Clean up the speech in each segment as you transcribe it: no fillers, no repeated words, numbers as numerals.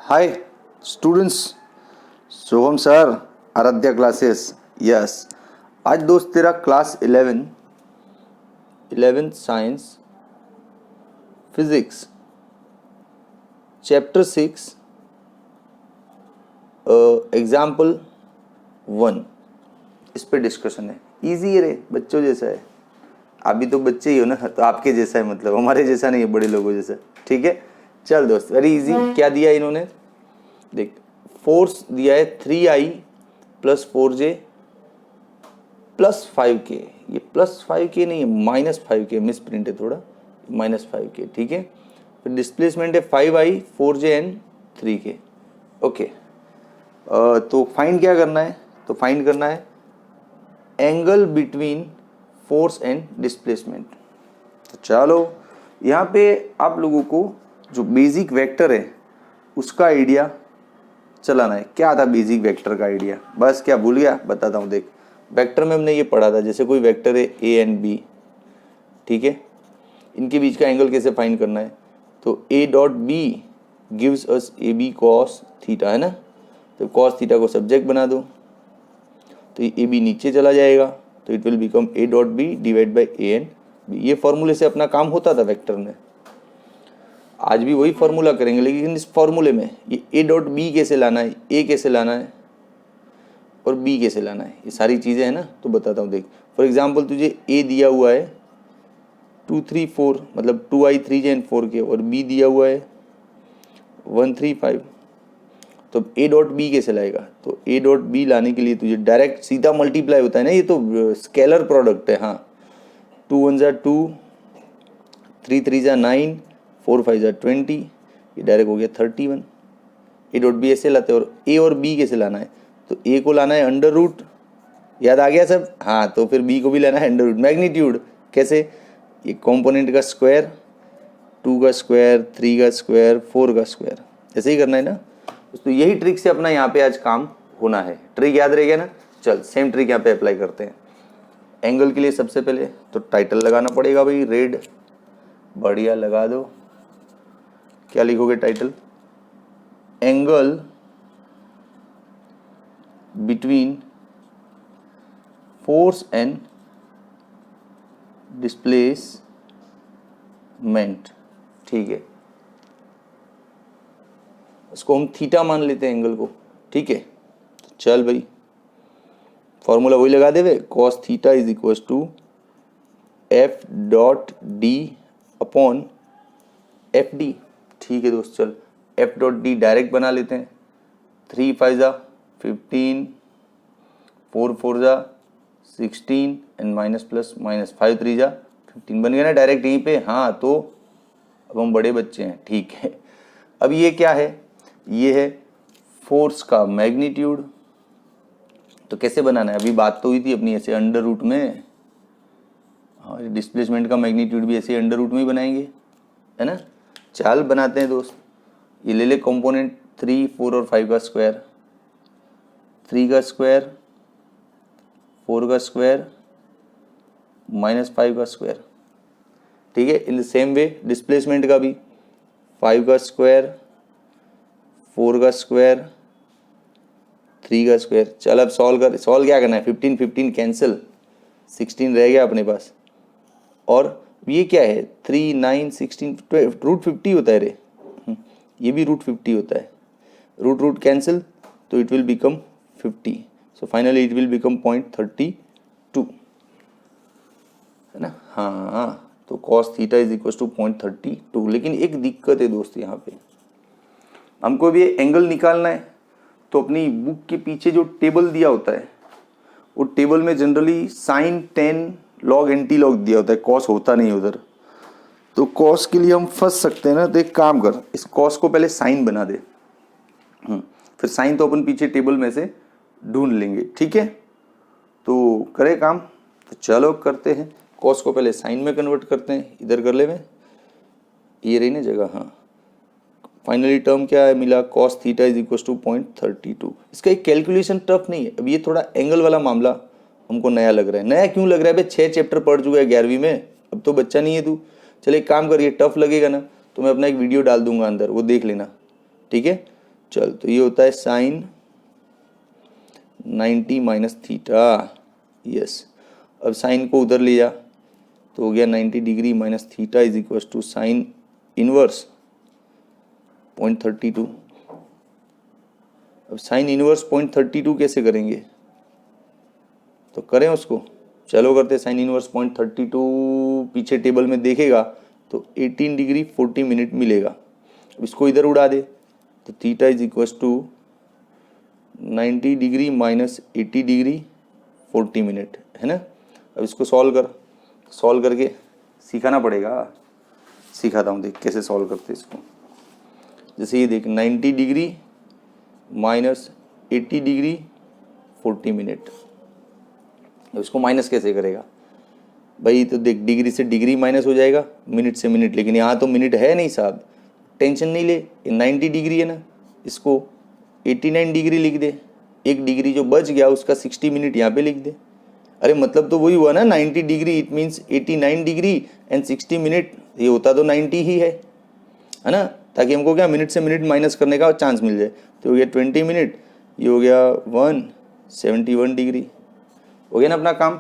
हाय students, Shubham sir, Aaradhya classes. Yes, आज दोस्त तेरा class 11th science physics chapter 6 example 1 इस पे डिस्कशन है। इजी है रे, बच्चों जैसा है। आप भी तो बच्चे ही हो ना, तो आपके जैसा है, मतलब हमारे जैसा नहीं है, बड़े लोगों जैसा। ठीक है, चल दोस्त, वेरी इजी। क्या दिया इन्होंने, देख, फोर्स दिया है 3i + 4j + 5k। ये +5k नहीं है, -5k, मिस प्रिंट है थोड़ा, -5k। ठीक है, फिर डिस्प्लेसमेंट है 5i 4j and 3k। Okay, तो फाइंड क्या करना है, तो फाइंड करना है angle between force and displacement. तो चलो, यहाँ पे आप लोगों को जो बेसिक वेक्टर है उसका आइडिया चलाना है। क्या था बेसिक वेक्टर का आइडिया, बस क्या भूल गया, बताता हूँ। देख, वेक्टर में हमने ये पढ़ा था, जैसे कोई वेक्टर है ए एंड बी, ठीक है, इनके बीच का एंगल कैसे फाइंड करना है। तो A dot B gives us A B cos theta, है ना। तो कॉस थीटा को सब्जेक्ट बना दो, तो ए बी नीचे चला जाएगा, तो it will become A dot B divide by A and B. ये फॉर्मूले से अपना काम होता था वेक्टर में, आज भी वही फॉर्मूला करेंगे, लेकिन इस फॉर्मूले में ये ए डॉट बी कैसे लाना है, ए कैसे लाना है और बी कैसे लाना है, ये सारी चीज़ें हैं ना। तो बताता हूँ, देख, फॉर एग्जांपल तुझे ए दिया हुआ है 2 3 4, मतलब 2i 3j एंड 4k, और बी दिया हुआ है 1 3 5। तो ए डॉट बी कैसे लाएगा, तो ए डॉट बी लाने के लिए तुझे डायरेक्ट सीधा मल्टीप्लाई होता है ना, ये तो स्केलर प्रोडक्ट है। हाँ, 2 1 ज़ा 2, 3 3 ज़ा 9, 4 5 ज़ा 20, ये डायरेक्ट हो गया 31। ए डॉट बी ऐसे लाते हैं। और ए और बी कैसे लाना है, तो ए को लाना है अंडर रूट, याद आ गया सब। हाँ, तो फिर बी को भी लाना है अंडर रूट। मैग्नीट्यूड कैसे, ये कंपोनेंट का स्क्वायर, 2 का स्क्वायर, 3 का स्क्वायर, 4 का स्क्वायर, ऐसे ही करना है ना। तो यही ट्रिक से अपना यहाँ पे आज काम होना है। ट्रिक याद रहेगा ना। चल, सेम ट्रिक यहाँ पे अप्लाई करते हैं। एंगल के लिए सबसे पहले तो टाइटल लगाना पड़ेगा भाई, रेड, बढ़िया लगा दो। क्या लिखोगे title, angle between force and displacement. ठीक है, इसको हम थीटा मान लेते हैं एंगल को। ठीक है, तो चल भाई, फॉर्मूला वही लगा देवे, cos theta is equal to F dot D upon F D. ठीक है दोस्त, चल एफ डॉट डी डायरेक्ट बना लेते हैं। 3 5 ज़ा 15, 4 4 ज़ा 16 एंड माइनस प्लस माइनस 5 3 ज़ा 15, बन गया ना डायरेक्ट यहीं पे। हाँ, तो अब हम बड़े बच्चे हैं। ठीक है, अब ये क्या है, ये है फोर्स का मैग्नीट्यूड। तो कैसे बनाना है, अभी बात तो हुई थी अपनी ऐसे अंडर रूट में। हाँ, डिस्प्लेसमेंट का मैग्नीट्यूड भी ऐसे अंडर रूट में ही बनाएंगे, है ना। चाल बनाते हैं दोस्त, ये ले ले कंपोनेंट 3 4 और 5 का स्क्वायर, 3 का स्क्वायर, 4 का स्क्वायर, -5 का स्क्वायर। ठीक है, in the same way displacement का भी 5 का स्क्वायर, 4 का स्क्वायर, 3 का स्क्वायर। चल अब सॉल्व क्या करना है, 15 15 कैंसिल, 16 रह गया अपने पास। और ये क्या है, 3 9 16 रूट 50 होता है रे। ये भी रूट 50 होता है, रूट रूट कैंसिल, तो it will become 50। So finally it will become 0.32, है ना। हाँ, तो cos theta is equal to 0.32। लेकिन एक दिक्कत है दोस्त, यहाँ पे हमको भी एंगल निकालना है, तो अपनी बुक के पीछे जो टेबल दिया होता है, वो टेबल में generally sine, tan, log, anti log दिया होता है, कॉस होता नहीं उधर। तो कॉस के लिए हम फंस सकते हैं ना, तो एक काम कर, इस कॉस को पहले साइन बना दे, फिर साइन तो अपन पीछे टेबल में से ढूंढ लेंगे। ठीक है, तो करे काम, तो चलो करते हैं। कॉस को पहले साइन में कन्वर्ट करते हैं, इधर कर ले में, ये रही ना जगह। हाँ, फाइनली टर्म क्या है मिला, cos theta is equal to 0.32। इसका एक कैलकुलेशन टफ नहीं है। अब ये थोड़ा एंगल वाला मामला हमको नया लग रहा है। नया क्यों लग रहा है भाई, 6 चैप्टर पढ़ चुका है 11वीं में, अब तो बच्चा नहीं है तू। चल एक काम कर, ये टफ लगेगा ना तो मैं अपना एक वीडियो डाल दूंगा अंदर, वो देख लेना। ठीक है, चल, तो ये होता है साइन 90 माइनस थीटा। यस, अब साइन को उधर ले जा तो हो गया 90 degree minus theta is equal to sine inverse 0.32। अब साइन इनवर्स 0.32 कैसे करेंगे, तो करें उसको, चलो करते। साइन इनवर्स 0.32 पीछे टेबल में देखेगा तो 18 डिग्री 40 मिनट मिलेगा। अब इसको इधर उड़ा दे तो theta is equal to 90 degree minus 80 degree 40 minute, है ना। अब इसको सॉल्व कर, सॉल्व करके सिखाना पड़ेगा। सिखाता हूँ, देख कैसे सॉल्व करते इसको। जैसे ये देख 90 डिग्री माइनस 80 डिग्री 40 मिनट, इसको माइनस कैसे करेगा भाई, तो देख डिग्री से डिग्री माइनस हो जाएगा, मिनट से मिनट, लेकिन यहाँ तो मिनट है नहीं साहब, टेंशन नहीं ले। ये 90 डिग्री है ना, इसको 89 डिग्री लिख दे, एक डिग्री जो बच गया उसका 60 मिनट यहाँ पे लिख दे। अरे मतलब तो वही हुआ ना, 90 degree it means 89 degree and 60 minute, ये होता तो 90 ही है ना, ताकि हमको क्या मिनट से मिनट माइनस करने का चांस मिल जाए। तो हो गया 20 मिनट, ये हो गया 171 डिग्री, हो गया ना अपना काम।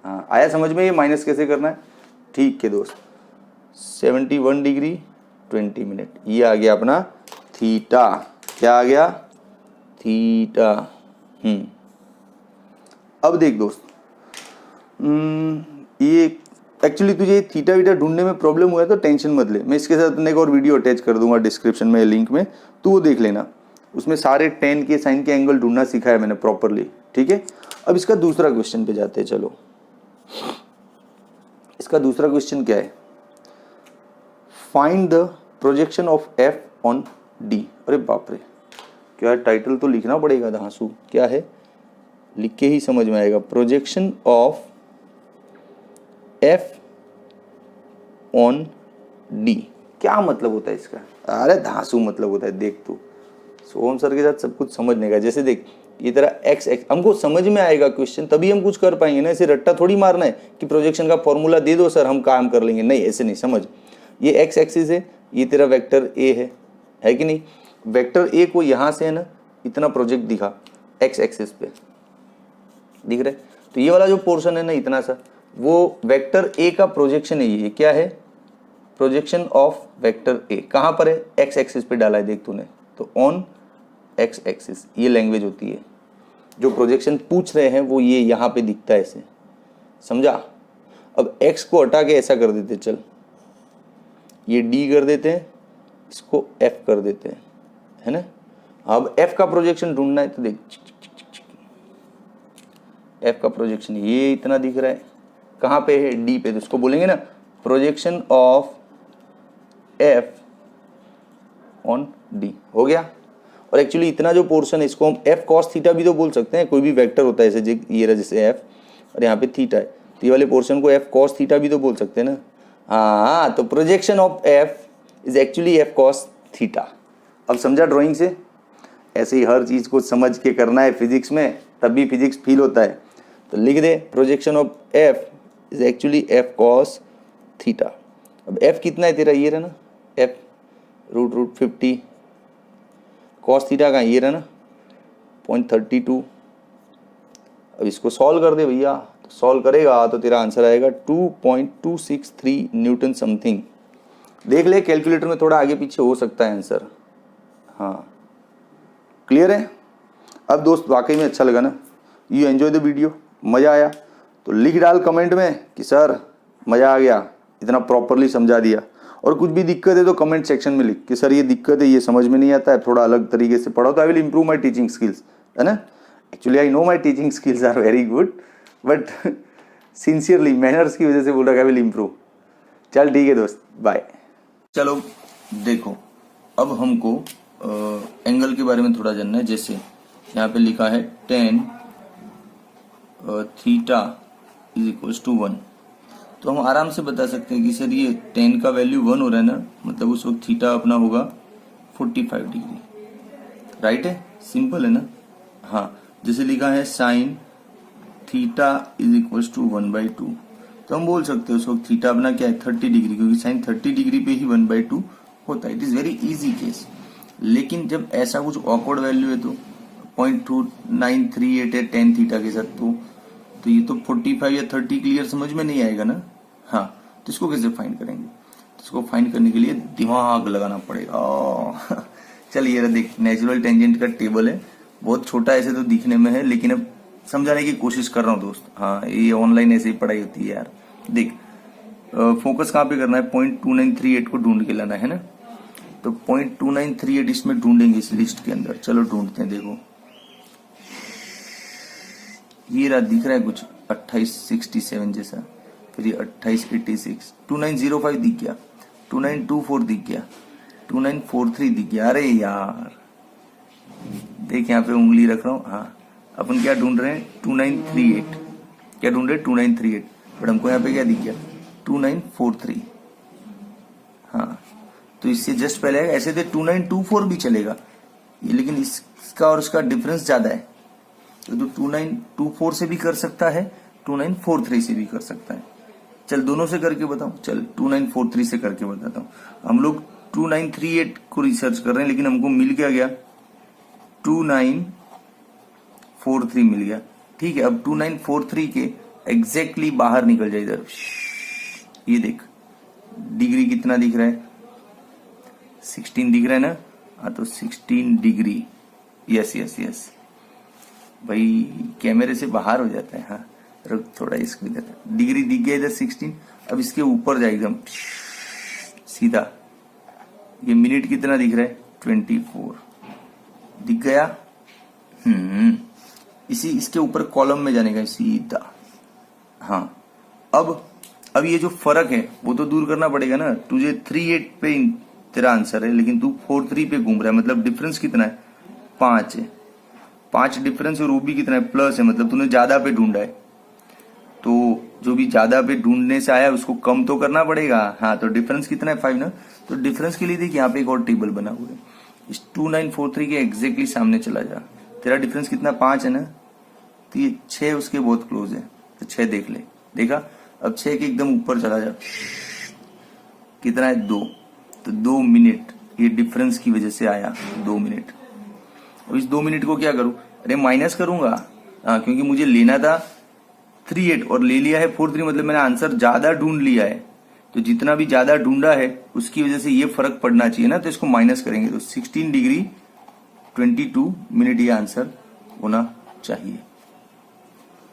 हाँ, आया समझ में ये माइनस कैसे करना है। ठीक है दोस्त, 71 डिग्री 20 मिनट, ये आ गया अपना थीटा। क्या आ गया, थीटा। अब देख दोस्त, ये एक्चुअली तुझे थीटा वीटा ढूंढने में प्रॉब्लम हुआ है तो टेंशन मत ले, मैं इसके साथ एक और वीडियो अटैच कर दूंगा डिस्क्रिप्शन में लिंक में, तो वो देख लेना। उसमें सारे टेन के साइन के एंगल ढूंढना सिखाया मैंने प्रॉपरली, ठीक है। अब इसका दूसरा क्वेश्चन पे जाते हैं, चलो। इसका दूसरा क्वेश्चन क्या है, find the projection of F on D. अरे बाप रे, क्या टाइटल तो लिखना पड़ेगा धांसू, क्या है लिख के ही समझ में आएगा। Projection of F on D, क्या मतलब होता है इसका। अरे धांसू मतलब होता है, देख तू सोहम सर के साथ सब कुछ समझने का। जैसे देख ये तेरा एक्स एक्स, हमको समझ में आएगा क्वेश्चन तभी हम कुछ कर पाएंगे ना, ऐसे रट्टा थोड़ी मारना है कि प्रोजेक्शन का फॉर्मूला दे दो सर हम काम कर लेंगे, नहीं ऐसे नहीं। समझ, ये एक्स एक्सिस है, ये तेरा वेक्टर ए है कि नहीं। वेक्टर ए को यहाँ से है ना इतना प्रोजेक्ट दिखा एक्स एक्सिस पे, दिख रहा है। तो ये वाला जो पोर्शन है ना इतना सा, वो वेक्टर ए का प्रोजेक्शन है। ये क्या है, प्रोजेक्शन ऑफ वेक्टर ए। कहाँ पर है, एक्स एक्सिस पे डाला है देख तूने, तो ऑन एक्स एक्सिस। ये लैंग्वेज होती है, जो प्रोजेक्शन पूछ रहे हैं वो ये यहाँ पे दिखता है ऐसे, समझा। अब x को हटा के ऐसा कर देते, चल ये d कर देते हैं, इसको f कर देते हैं, है ना। अब f का प्रोजेक्शन ढूंढना है तो देख f का प्रोजेक्शन ये इतना दिख रहा है, कहाँ पे है, d पे, तो उसको बोलेंगे ना projection of f on d। हो गया। और एक्चुअली इतना जो पोर्शन है इसको हम f cos थीटा भी तो बोल सकते हैं, कोई भी वेक्टर होता है ऐसे, ये रहा जैसे f और यहाँ पे थीटा है, तो ये वाले पोर्शन को f cos थीटा भी तो बोल सकते हैं ना। हाँ, तो projection of f is actually f cos theta. अब समझा ड्राइंग से, ऐसे ही हर चीज़ को समझ के करना है फिजिक्स में, तभी फिजिक्स फील होता है। तो लिख दे projection of f is actually f cos theta. अब f कितना है तेरा, ये रहा ना f रूट 50, कॉस थीटा का ये रहा ना 0.32। अब इसको सॉल्व कर दे भैया, तो सॉल्व करेगा तो तेरा आंसर आएगा 2.263 न्यूटन समथिंग। देख ले कैलकुलेटर में थोड़ा आगे पीछे हो सकता है आंसर। हाँ क्लियर है। अब दोस्त वाकई में अच्छा लगा ना, यू एंजॉय द वीडियो, मज़ा आया तो लिख डाल कमेंट में कि सर मज़ा आ गया, इतना प्रॉपरली समझा दिया। और कुछ भी दिक्कत है तो कमेंट सेक्शन में लिख कि सर ये दिक्कत है, ये समझ में नहीं आता है, थोड़ा अलग तरीके से पढ़ाओ तो I will improve my teaching skills, है ना। Actually I know my teaching skills are very good, but sincerely manners की वजह से बोल रहा आई विल इम्प्रूव। चल ठीक है दोस्त, बाय। चलो देखो, अब हमको एंगल के बारे में थोड़ा जानना है। जैसे यहाँ पे लिखा है tan theta is equal to 1, तो हम आराम से बता सकते हैं कि सर ये tan का वैल्यू 1 हो रहा है ना, मतलब उस वक्त थीटा अपना होगा 45 डिग्री, राइट है, सिंपल है ना। हाँ, जैसे लिखा है sine theta is equal to 1/2, तो हम बोल सकते हैं उस वक्त थीटा अपना क्या है 30 डिग्री, क्योंकि साइन 30 डिग्री पे ही 1/2 होता है। It is very easy case. लेकिन जब ऐसा कुछ ऑकवर्ड वैल्यू है तो 0.2938 है टेन थीटा के साथ, तो ये तो 45 या 30 क्लियर समझ में नहीं आएगा ना। हाँ, तो इसको कैसे फाइंड करेंगे? तो इसको फाइंड करने के लिए दिमाग लगाना पड़ेगा। चल ये देख, नेचुरल टेंजेंट का टेबल है, बहुत छोटा ऐसे तो दिखने में है, लेकिन अब समझाने की कोशिश कर रहा हूँ दोस्त। हाँ, ये ऑनलाइन ऐसे ही पढ़ाई होती है यार। देख, फोकस कहाँ पे करना है? 0.2938 को ढूंढ के लाना है ना। तो 0.2938 इसमें ढूंढेंगे इस लिस्ट के अंदर। चलो ढूंढते हैं। देखो ये रहा, दिख रहा है कुछ 2867 जैसा, फिर ये 2886, 2905 दिख गया, 2924 दिख गया, 2943 दिख गया। अरे यार देख, यहाँ पे उंगली रख रहा हूँ। हाँ, अपन क्या ढूंढ रहे हैं? 2938। क्या ढूंढ रहे हैं? 2938। बट हमको यहाँ पे क्या दिख गया? 2943। हाँ, तो इससे जस्ट पहले ऐसे थे 2924 भी चलेगा ये, लेकिन इसका और इसका डिफरेंस ज्यादा है, तो 2924 से भी कर सकता है, 2943 से भी कर सकता है। चल दोनों से करके बताऊं। चल 2943 से करके बताता हूँ। हम लोग 2938 को रिसर्च कर रहे हैं, लेकिन हमको मिल क्या गया? 2943 मिल गया। ठीक है, अब 2943 के एग्जैक्टली बाहर निकल जाए इधर। ये देख, डिग्री कितना दिख रहा है? 16 दिख रहा है ना। हाँ, तो 16 डिग्री। यस यस यस भाई, कैमरे से बाहर हो जाता है। हाँ, रुक थोड़ा इसको इधर। डिग्री दिख गया इधर 16। अब इसके ऊपर जाए एकदम सीधा। ये मिनट कितना दिख रहा है? 24 दिख गया। इसी इसके ऊपर कॉलम में जाने का सीधा। हाँ, अब ये जो फर्क है वो तो दूर करना पड़ेगा ना। तुझे 38 पे तेरा आंसर है, लेकिन तू 43 पे घूम रहा है, मतलब डिफरेंस कितना है? 5 है। 5 डिफरेंस, और वो भी कितना है? प्लस है, मतलब तूने ज्यादा पे ढूंढा है। तो जो भी ज्यादा पे ढूंढने से आया उसको कम तो करना पड़ेगा। हाँ, तो डिफरेंस कितना है? 5 ना। तो डिफरेंस के लिए देख, यहाँ पे एक और टेबल बना हुआ है। इस 2943 के एग्जैक्टली सामने चला जा। तेरा डिफरेंस कितना? 5 है ना। तो ये 6 उसके बहुत क्लोज है, तो 6 देख ले। देखा? अब 6 के एकदम ऊपर चला जा। कितना है? 2। तो 2 मिनट ये डिफरेंस की वजह से आया, 2 मिनट। अब इस 2 मिनट को क्या करूं? अरे माइनस करूंगा। हाँ, क्योंकि मुझे लेना था 38 और ले लिया है 43, मतलब मैंने आंसर ज्यादा ढूंढ लिया है। तो जितना भी ज्यादा ढूंढा है उसकी वजह से ये फर्क पड़ना चाहिए ना, तो इसको माइनस करेंगे। तो 16 डिग्री 22 मिनट ये आंसर होना चाहिए।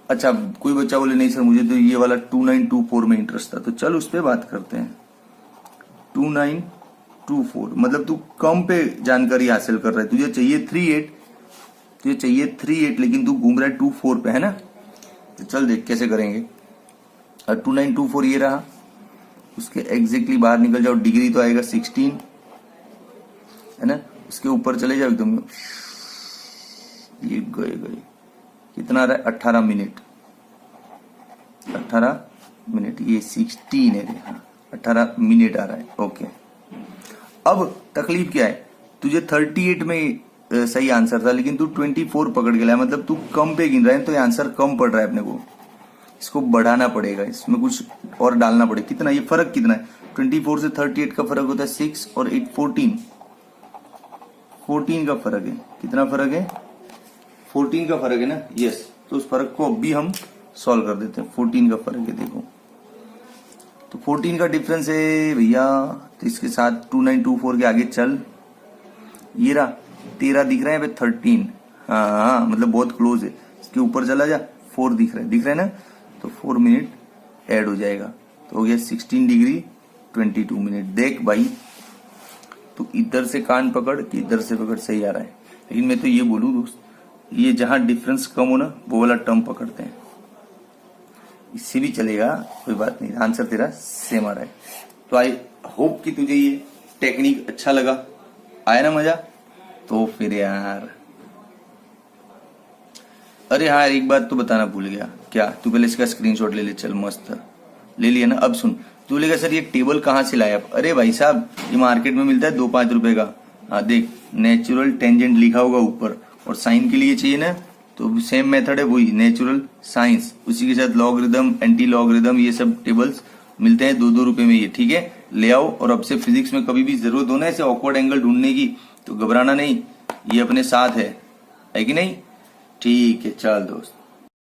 अच्छा, कोई बच्चा बोले नहीं सर मुझे तो ये वाला 2924 में इंटरेस्ट था, तो चल उस पर बात करते हैं। 2924 मतलब तू कम पे जानकारी हासिल कर रहा है। तुझे चाहिए 38, लेकिन तू घूम रहा है 24 पे, है ना। तो चल देख कैसे करेंगे। 2924 ये रहा, उसके एग्जैक्टली बाहर निकल जाओ। डिग्री तो आएगा 16, है ना। उसके ऊपर चले जाओ एकदम, ये गए। कितना आ रहा है? 18 मिनट। 18 मिनट, ये 16 है। हाँ, 18 मिनट आ रहा है। ओके, अब तकलीफ क्या है? तुझे 38 में सही आंसर था, लेकिन तू 24 पकड़ के लाया, मतलब तू कम पे गिन रहा है, तो ये आंसर कम पड़ रहा है अपने को। इसको बढ़ाना पड़ेगा, इसमें कुछ और डालना पड़ेगा। कितना? ये फर्क कितना है? 24 से 38 का फर्क होता है 6 और 8 14 का फर्क है। कितना फर्क है? 14 का फर्क है ना। यस, तो उस फर्क को अभी हम सॉल्व कर देते हैं। 14 का फर्क है, देखो। तो 14 का डिफरेंस है भैया, तो इसके साथ 2924 के आगे चल। ये रहा 13 दिख रहा है, 13। हाँ, मतलब बहुत क्लोज है। इसके ऊपर चला जा, 4 दिख रहा है ना। तो 4 मिनट ऐड हो जाएगा, तो हो गया 16 डिग्री 22 मिनट। देख भाई, तो इधर से कान पकड़ कि इधर से पकड़, सही आ रहा है। लेकिन मैं तो ये बोलूं दोस्त, ये जहां डिफरेंस कम हो ना, वो वाला टर्म पकड़ते हैं। इससे भी चलेगा, कोई बात नहीं, आंसर तेरा सेम आ रहा है। तो आई होप कि तुझे ये टेक्निक अच्छा लगा, आया ना मजा। तो फिर यार, अरे हाँ, एक बात तो बताना भूल गया। क्या? तू पहले इसका स्क्रीनशॉट ले ले। चल मस्त ले लिया ना। अब सुन, तू लेगा सर ये टेबल कहाँ से लाया? अरे भाई साहब, ये मार्केट में मिलता है 2-5 रुपए का। हाँ देख, नेचुरल टेंजेंट लिखा होगा ऊपर, और साइन के लिए चाहिए ना, तो सेम मेथड है, वही नेचुरल साइंस। उसी के साथ लॉगरिदम, एंटी लॉगरिदम, ये सब टेबल्स मिलते हैं 2-2 रुपए में ये। ठीक है, ले आओ। और अब से फिजिक्स में कभी भी जरूरत हो ना ऐसे ऑकवर्ड एंगल ढूंढने की, तो घबराना नहीं, ये अपने साथ है कि नहीं? ठीक है, चल दोस्त।